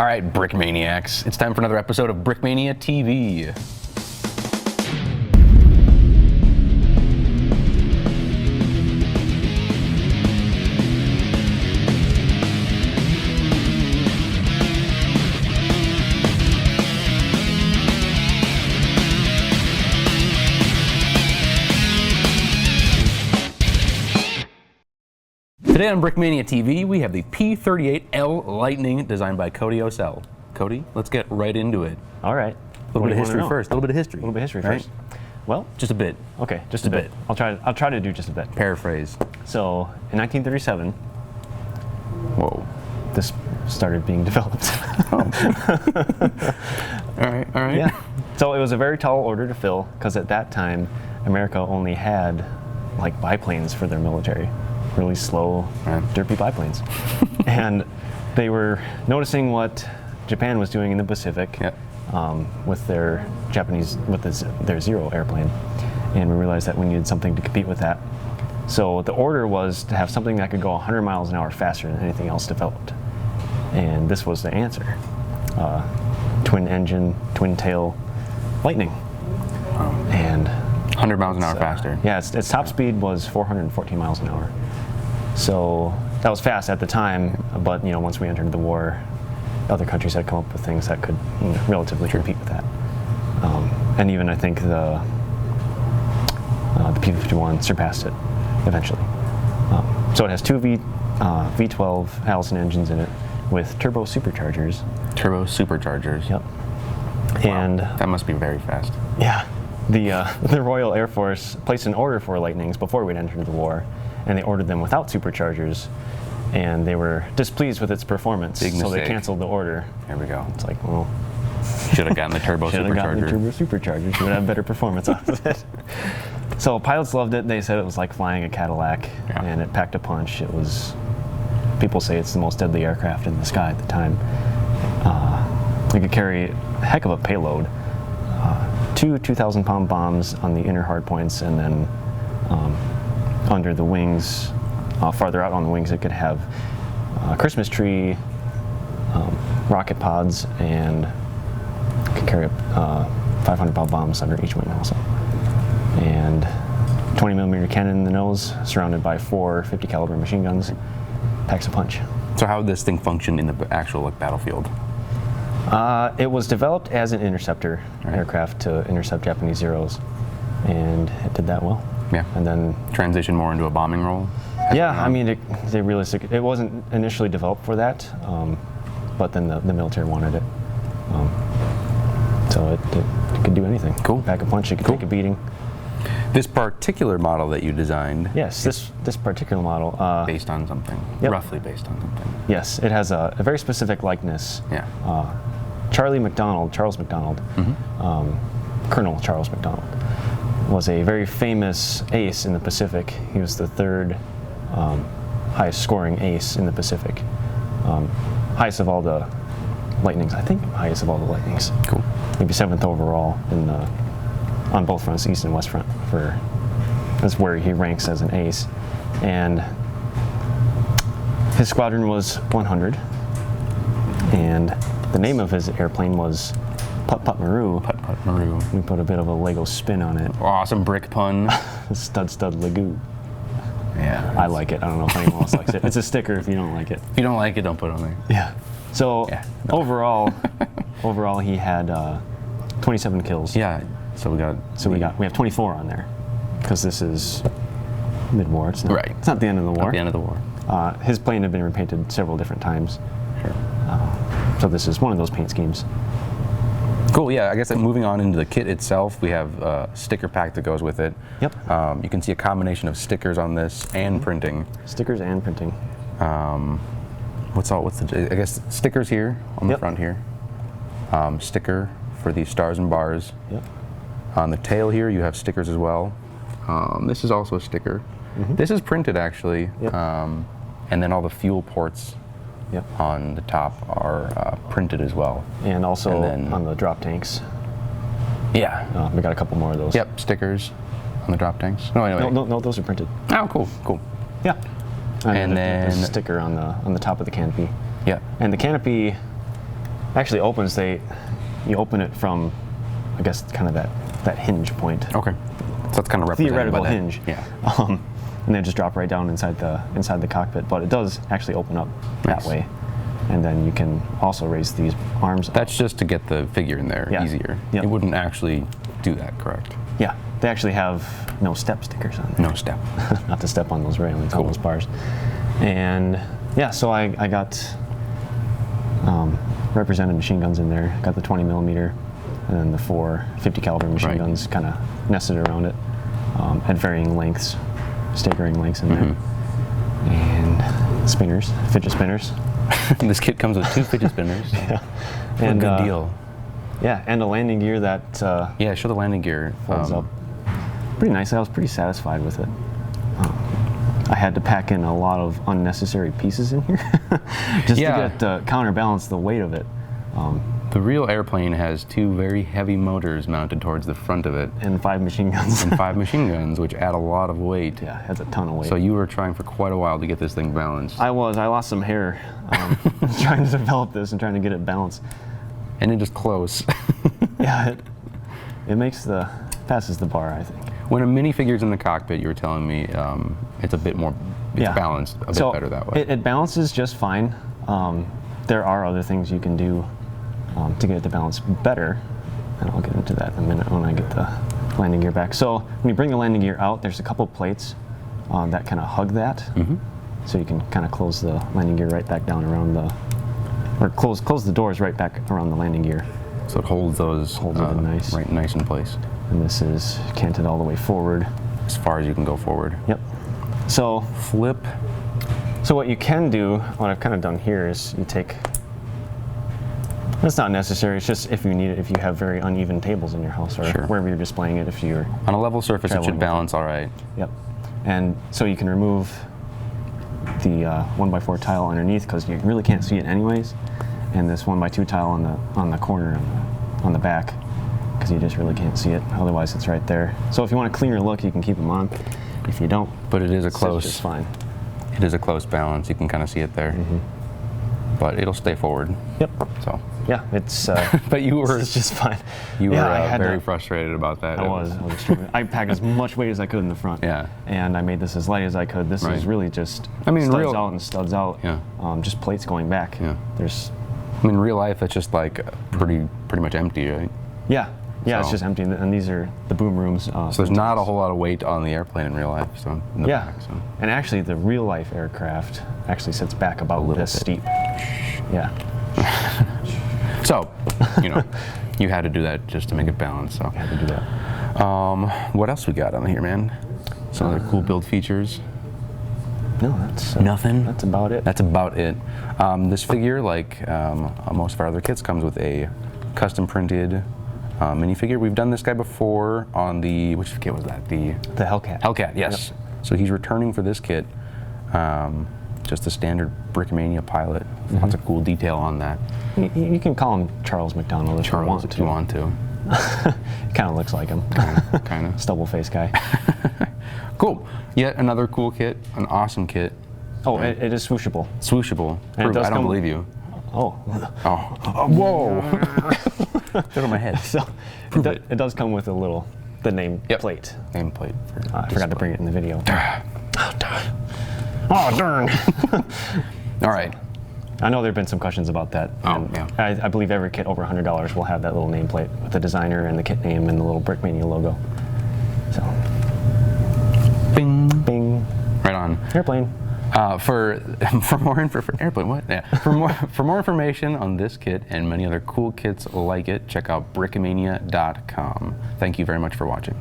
All right, Brickmaniacs, it's time for another episode of Brickmania TV. Today on Brickmania TV, we have the P-38L Lightning, designed by Cody Lando. Cody, let's get right into it. All right. A little bit of history first. A little bit of history. A little bit of history first. Well, just a bit. Okay, just a bit. I'll try to do just a bit. Paraphrase. So, in 1937, whoa, this started being developed. All right. Yeah. So it was a very tall order to fill because at that time, America only had like biplanes for their military. Really slow, derpy biplanes. And they were noticing what Japan was doing in the Pacific with their their Zero airplane. And we realized that we needed something to compete with that. So the order was to have something that could go 100 miles an hour faster than anything else developed. And this was the answer. Twin engine, twin tail Lightning. And 100 miles an hour faster. Yeah, its top speed was 414 miles an hour. So that was fast at the time, but once we entered the war, other countries had come up with things that could relatively compete with that. And even I think the P-51 surpassed it eventually. So it has two V12 Allison engines in it with turbo superchargers. Turbo superchargers. Yep. Wow. And that must be very fast. Yeah. The Royal Air Force placed an order for Lightnings before we'd entered the war, and they ordered them without superchargers, and they were displeased with its performance. Big so mistake. They canceled the order. There we go. It's like, well, should have gotten the turbo supercharger. Should have gotten the turbo supercharger. You would have better performance out of it. So pilots loved it. They said it was like flying a Cadillac, and it packed a punch. It was. People say it's the most deadly aircraft in the sky at the time. It could carry a heck of a payload. Two 2,000-pound bombs on the inner hard points, and then under the wings, farther out on the wings, it could have a Christmas tree, rocket pods, and could carry 500-pound bombs under each wing also. And 20-millimeter cannon in the nose, surrounded by four 50-caliber machine guns, packs a punch. So how would this thing function in the actual battlefield? It was developed as an interceptor aircraft to intercept Japanese Zeros, and it did that well. Yeah. And then transition more into a bombing role? Yeah, I mean, it wasn't initially developed for that, but then the military wanted it. So it could do anything. Cool. Pack a punch, it could take a beating. This particular model that you designed. Yes, this particular model. Based on something. Yep. Roughly based on something. Yes, it has a very specific likeness. Yeah. Charles McDonald, Colonel Charles McDonald, was a very famous ace in the Pacific. He was the third highest scoring ace in the Pacific. Highest of all the Lightnings, I think. Highest of all the Lightnings. Cool. Maybe 7th overall on both fronts, East and West front. That's where he ranks as an ace. And his squadron was 100. And the name of his airplane was Putt Putt Maru. Putt Putt Maru. We put a bit of a Lego spin on it. Awesome brick pun. Stud Lagoo. Yeah. I like it. I don't know if anyone else likes it. It's a sticker if you don't like it. If you don't like it, don't put it on there. Yeah. So overall he had 27 kills. Yeah. So we have 24 on there because this is mid-war. It's not. Right. It's not the end of the war. Not the end of the war. His plane had been repainted several different times. Sure. So this is one of those paint schemes. Cool, yeah, I guess moving on into the kit itself, we have a sticker pack that goes with it. Yep. You can see a combination of stickers on this and printing. Stickers and printing. I guess stickers here on the front here. Sticker for the stars and bars. Yep. On the tail here, you have stickers as well. This is also a sticker. This is printed actually. Yep. And then all the fuel ports on the top are printed as well. And also on the drop tanks. Yeah. We got a couple more of those. Yep, stickers on the drop tanks. No, anyway. No, those are printed. Oh, cool. Yeah. And then there's a sticker on the top of the canopy. Yeah. And the canopy actually opens, you open it from, I guess, kind of that hinge point. Okay. So that's kind of represented Theoretical by that. hinge. Yeah. And then just drop right down inside the cockpit. But it does actually open up that way. And then you can also raise these arms up. That's just to get the figure in there easier. Yep. It wouldn't actually do that, correct? Yeah. They actually have no step stickers on there. No step. Not to step on those railings, on those bars. And yeah, so I got represented machine guns in there. Got the 20 millimeter, and then the 4 50 caliber machine guns kind of nested around it at varying lengths, staggering lengths in there. And spinners, fidget spinners. This kit comes with 2 fidget spinners. Yeah. And good deal. Yeah, and a landing gear that yeah, show the landing gear. folds up pretty nicely. I was pretty satisfied with it. I had to pack in a lot of unnecessary pieces in here just to get counterbalance the weight of it. The real airplane has 2 very heavy motors mounted towards the front of it. And 5 machine guns. And 5 machine guns, which add a lot of weight. Yeah, it has a ton of weight. So you were trying for quite a while to get this thing balanced. I lost some hair trying to develop this and trying to get it balanced. And it is close. Yeah, it passes the bar, I think. When a minifigure's in the cockpit, you were telling me it's a bit more, balanced a bit better that way. It balances just fine. There are other things you can do to get it to balance better, and I'll get into that in a minute when I get the landing gear back. So when you bring the landing gear out, there's a couple plates that kind of hug that, so you can kind of close the landing gear right back down around or close the doors right back around the landing gear. So it holds those it in nice. right nice in place. And this is canted all the way forward. As far as you can go forward. Yep. So flip. So what you can do, what I've kind of done here is you take, it's not necessary, it's just if you need it, if you have very uneven tables in your house or wherever you're displaying it, if you're on a level surface, it should balance all right. Yep. And so you can remove the 1x4 tile underneath because you really can't see it anyways, and this 1x2 tile on the corner on the back because you just really can't see it. Otherwise, it's right there. So if you want a cleaner look, you can keep them on. If you don't, but it is a close. It's just fine. It is a close balance. You can kind of see it there, but it'll stay forward. Yep. So yeah, it's. But you were. It's just fine. You were very frustrated about that. I was extremely. I packed as much weight as I could in the front. Yeah. And I made this as light as I could. This is really just. Studs out and studs out. Yeah. Just plates going back. Yeah. There's. I mean, in real life, it's just like pretty much empty, right? Yeah. Yeah, it's just empty, and these are the boom rooms. So there's not a whole lot of weight on the airplane in real life. So in the back, so. And actually, the real life aircraft actually sits back about this steep. Yeah. So, you had to do that just to make it balanced. So. I had to do that. What else we got on here, man? Some other cool build features. No, that's nothing. That's about it. That's about it. This figure, like most of our other kits, comes with a custom printed minifigure. We've done this guy before on the, which kit was that? The Hellcat. Hellcat, yes. Yep. So he's returning for this kit. Just a standard Brickmania pilot. Lots of cool detail on that. You can call him Charles McDonald if you want to. He kind of looks like him. Kind of. Stubble-faced guy. Cool. Yet another cool kit, an awesome kit. Oh, it is swooshable. Swooshable. Prove, I don't believe you. Oh. Whoa. Get on my head. So it does come with the name plate. Name plate. I forgot to bring it in the video. Oh, darn. All right. I know there have been some questions about that. I believe every kit over $100 will have that little nameplate with the designer and the kit name and the little Brickmania logo. So. Bing. Bing. Right on. Airplane. For more airplane, what? Yeah. For more information on this kit and many other cool kits like it, check out brickmania.com. Thank you very much for watching.